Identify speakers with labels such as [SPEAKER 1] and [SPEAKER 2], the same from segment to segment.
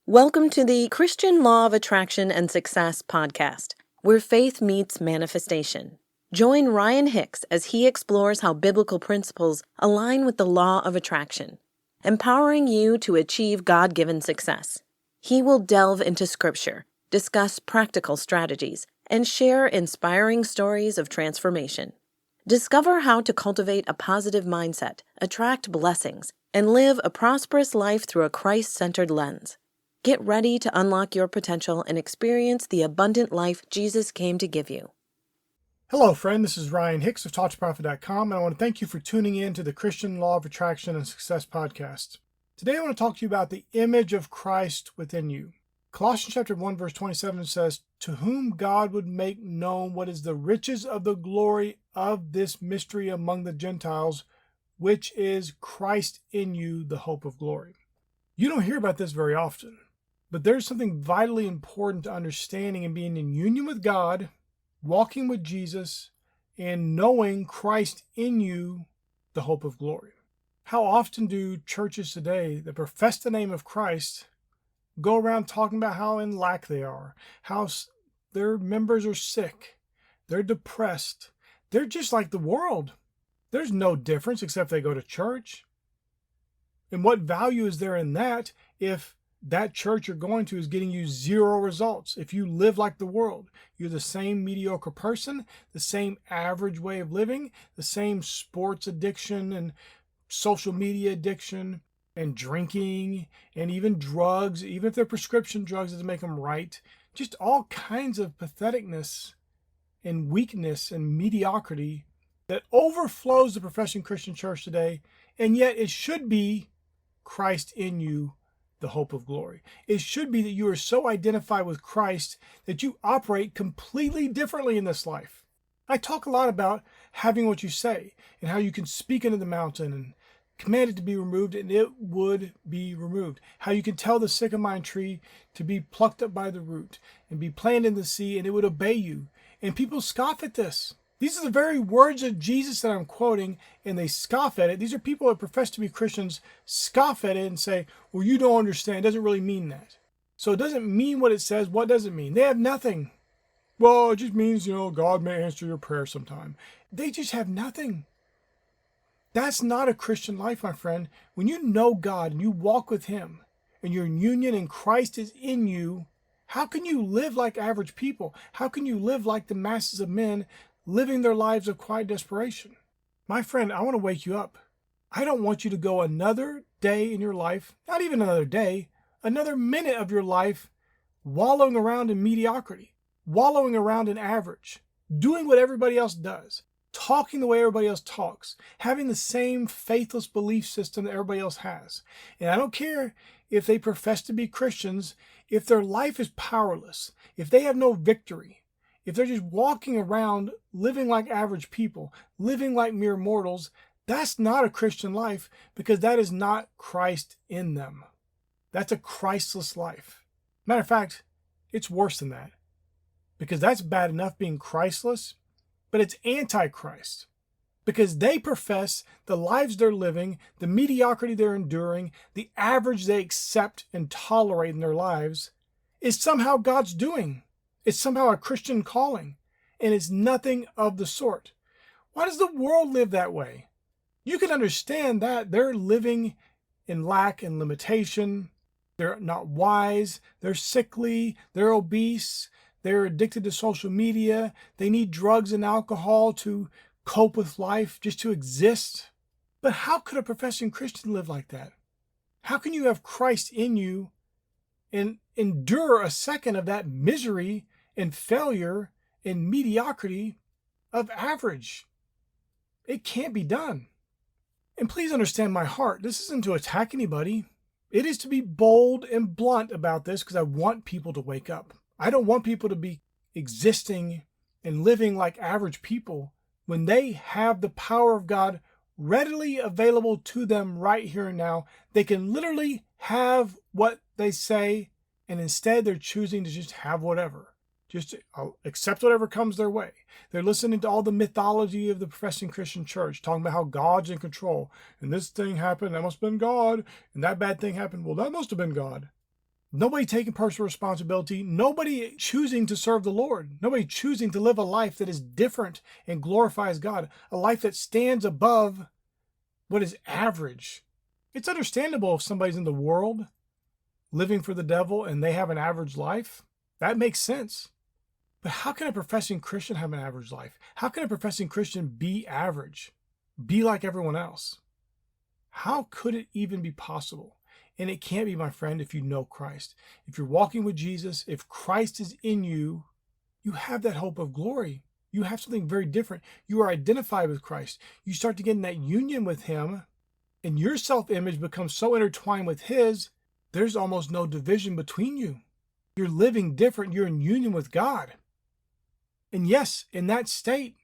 [SPEAKER 1] Welcome to the Christian Law of Attraction and Success podcast, where faith meets manifestation. Join Ryan Hicks as he explores how biblical principles align with the law of attraction, empowering you to achieve God-given success. He will delve into scripture, discuss practical strategies, and share inspiring stories of transformation. Discover how to cultivate a positive mindset, attract blessings, and live a prosperous life through a Christ-centered lens. Get ready to unlock your potential and experience the abundant life Jesus came to give you.
[SPEAKER 2] Hello, friend. This is Ryan Hicks of TalkToProfit.com, and I want to thank you for tuning in to the Christian Law of Attraction and Success podcast. Today, I want to talk to you about the image of Christ within you. Colossians chapter 1, verse 27 says, "To whom God would make known what is the riches of the glory of this mystery among the Gentiles, which is Christ in you, the hope of glory." You don't hear about this very often. But there's something vitally important to understanding and being in union with God, walking with Jesus, and knowing Christ in you, the hope of glory. How often do churches today that profess the name of Christ go around talking about how in lack they are, how their members are sick, they're depressed, they're just like the world. There's no difference except they go to church. And what value is there in that if that church you're going to is getting you zero results? If you live like the world, you're the same mediocre person, the same average way of living, the same sports addiction and social media addiction and drinking and even drugs, even if they're prescription drugs that make them right, just all kinds of patheticness and weakness and mediocrity that overflows the professing Christian church today. And yet it should be Christ in you, the hope of glory. It should be that you are so identified with Christ that you operate completely differently in this life. I talk a lot about having what you say and how you can speak into the mountain and command it to be removed and it would be removed. How you can tell the sycamore tree to be plucked up by the root and be planted in the sea and it would obey you. And people scoff at this. These are the very words of Jesus that I'm quoting, and they scoff at it. These are people that profess to be Christians, scoff at it and say, well, you don't understand. It doesn't really mean that. So it doesn't mean what it says. What does it mean? They have nothing. Well, it just means, God may answer your prayer sometime. They just have nothing. That's not a Christian life, my friend. When you know God and you walk with Him and you're in union and Christ is in you, how can you live like average people? How can you live like the masses of men living their lives of quiet desperation? My friend, I want to wake you up. I don't want you to go another day in your life, not even another day, another minute of your life wallowing around in mediocrity, wallowing around in average, doing what everybody else does, talking the way everybody else talks, having the same faithless belief system that everybody else has. And I don't care if they profess to be Christians, if their life is powerless, if they have no victory, if they're just walking around living like average people, living like mere mortals, that's not a Christian life because that is not Christ in them. That's a Christless life. Matter of fact, it's worse than that because that's bad enough being Christless, but it's anti-Christ because they profess the lives they're living, the mediocrity they're enduring, the average they accept and tolerate in their lives is somehow God's doing. It's somehow a Christian calling, and it's nothing of the sort. Why does the world live that way? You can understand that they're living in lack and limitation. They're not wise. They're sickly. They're obese. They're addicted to social media. They need drugs and alcohol to cope with life, just to exist. But how could a professing Christian live like that? How can you have Christ in you and endure a second of that misery and failure and mediocrity of average? It can't be done. And please understand my heart. This isn't to attack anybody. It is to be bold and blunt about this because I want people to wake up. I don't want people to be existing and living like average people when they have the power of God readily available to them right here and now. They can literally have what they say, and instead they're choosing to just have whatever. Just accept whatever comes their way. They're listening to all the mythology of the professing Christian church, talking about how God's in control. And this thing happened, that must have been God. And that bad thing happened, well, that must have been God. Nobody taking personal responsibility. Nobody choosing to serve the Lord. Nobody choosing to live a life that is different and glorifies God. A life that stands above what is average. It's understandable if somebody's in the world living for the devil and they have an average life. That makes sense. But how can a professing Christian have an average life? How can a professing Christian be average? Be like everyone else? How could it even be possible? And it can't be, my friend, if you know Christ. If you're walking with Jesus, if Christ is in you, you have that hope of glory. You have something very different. You are identified with Christ. You start to get in that union with him, and your self-image becomes so intertwined with his, there's almost no division between you. You're living different. You're in union with God. And yes, in that state,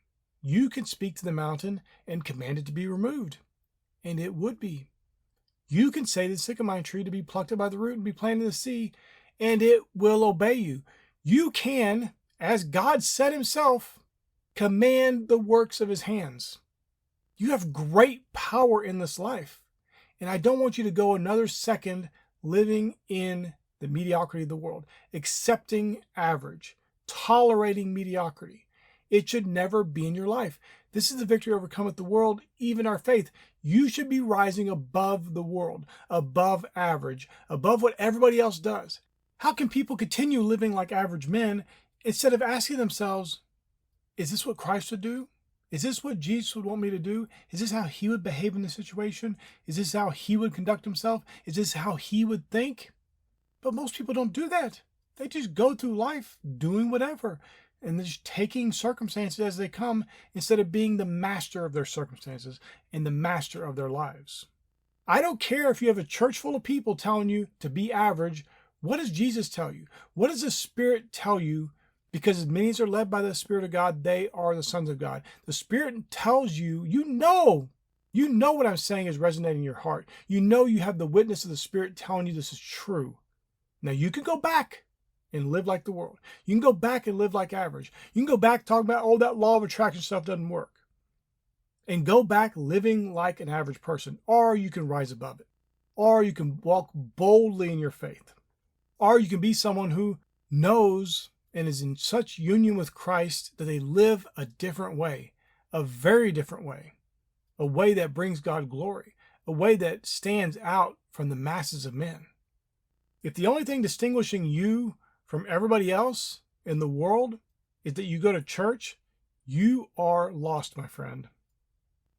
[SPEAKER 2] you can speak to the mountain and command it to be removed. And it would be. You can say to the sycamore tree to be plucked up by the root and be planted in the sea, and it will obey you. You can, as God said himself, command the works of his hands. You have great power in this life. And I don't want you to go another second living in the mediocrity of the world, accepting average, tolerating mediocrity. It should never be in your life. This is the victory overcometh the world, even our faith. You should be rising above the world, above average, above what everybody else does. How can people continue living like average men instead of asking themselves, is this what Christ would do? Is this what Jesus would want me to do? Is this how he would behave in this situation? Is this how he would conduct himself? Is this how he would think? But most people don't do that. They just go through life doing whatever and just taking circumstances as they come instead of being the master of their circumstances and the master of their lives. I don't care if you have a church full of people telling you to be average. What does Jesus tell you? What does the Spirit tell you? Because as many as are led by the Spirit of God, they are the sons of God. The Spirit tells you, you know what I'm saying is resonating in your heart. You know you have the witness of the Spirit telling you this is true. Now you can go back and live like the world. You can go back and live like average. You can go back talking about, oh, that law of attraction stuff doesn't work. And go back living like an average person. Or you can rise above it. Or you can walk boldly in your faith. Or you can be someone who knows and is in such union with Christ that they live a different way, a very different way, a way that brings God glory, a way that stands out from the masses of men. If the only thing distinguishing you from everybody else in the world is that you go to church, you are lost, my friend.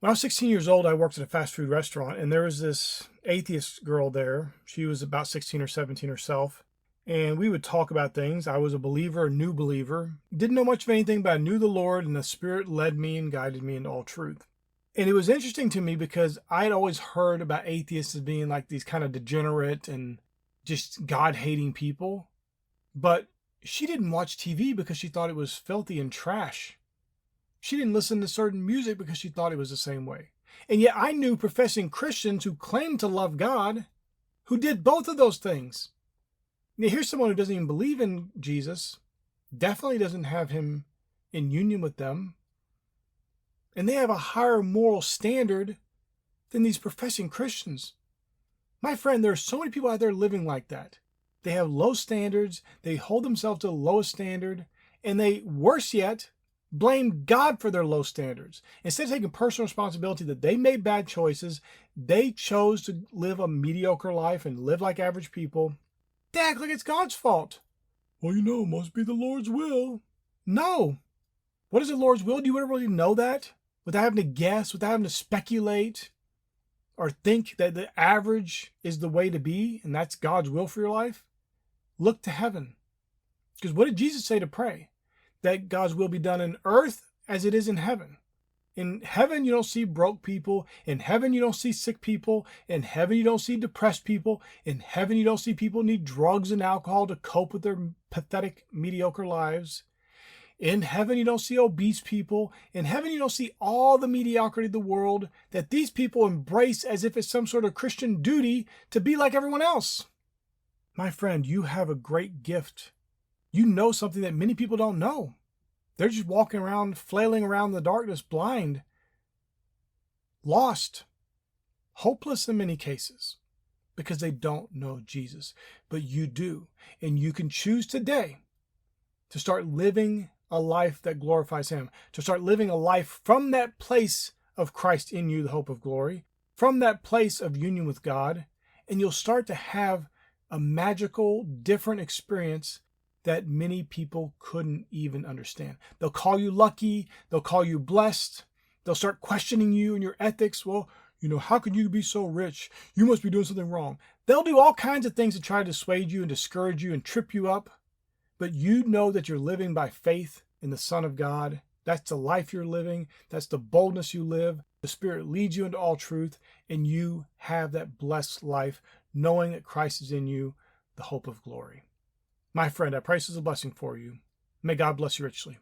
[SPEAKER 2] When I was 16 years old, I worked at a fast food restaurant, and there was this atheist girl there. She was about 16 or 17 herself, and we would talk about things. I was a believer, a new believer. Didn't know much of anything, but I knew the Lord, and the Spirit led me and guided me into all truth. And it was interesting to me because I had always heard about atheists as being like these kind of degenerate and just God-hating people. But she didn't watch TV because she thought it was filthy and trash. She didn't listen to certain music because she thought it was the same way. And yet I knew professing Christians who claimed to love God, who did both of those things. Now here's someone who doesn't even believe in Jesus, definitely doesn't have him in union with them, and they have a higher moral standard than these professing Christians. My friend, there are so many people out there living like that. They have low standards, they hold themselves to the lowest standard, and they, worse yet, blame God for their low standards. Instead of taking personal responsibility that they made bad choices, they chose to live a mediocre life and live like average people. They act like it's God's fault. Well, it must be the Lord's will. No. What is the Lord's will? Do you ever really know that? Without having to guess, without having to speculate, or think that the average is the way to be, and that's God's will for your life? Look to heaven. Because what did Jesus say to pray? That God's will be done in earth as it is in heaven. In heaven, you don't see broke people. In heaven, you don't see sick people. In heaven, you don't see depressed people. In heaven, you don't see people who need drugs and alcohol to cope with their pathetic, mediocre lives. In heaven, you don't see obese people. In heaven, you don't see all the mediocrity of the world that these people embrace as if it's some sort of Christian duty to be like everyone else. My friend, you have a great gift. You know something that many people don't know. They're just walking around, flailing around in the darkness, blind, lost, hopeless in many cases. because they don't know Jesus. But you do. And you can choose today to start living a life that glorifies Him, to start living a life from that place of Christ in you, the hope of glory, from that place of union with God, and you'll start to have a magical, different experience that many people couldn't even understand. They'll call you lucky, they'll call you blessed, they'll start questioning you and your ethics. Well, how can you be so rich? You must be doing something wrong. They'll do all kinds of things to try to dissuade you and discourage you and trip you up. But you know that you're living by faith in the Son of God. That's the life you're living. That's the boldness you live. The Spirit leads you into all truth, and you have that blessed life, knowing that Christ is in you, the hope of glory. My friend, I pray this is a blessing for you. May God bless you richly.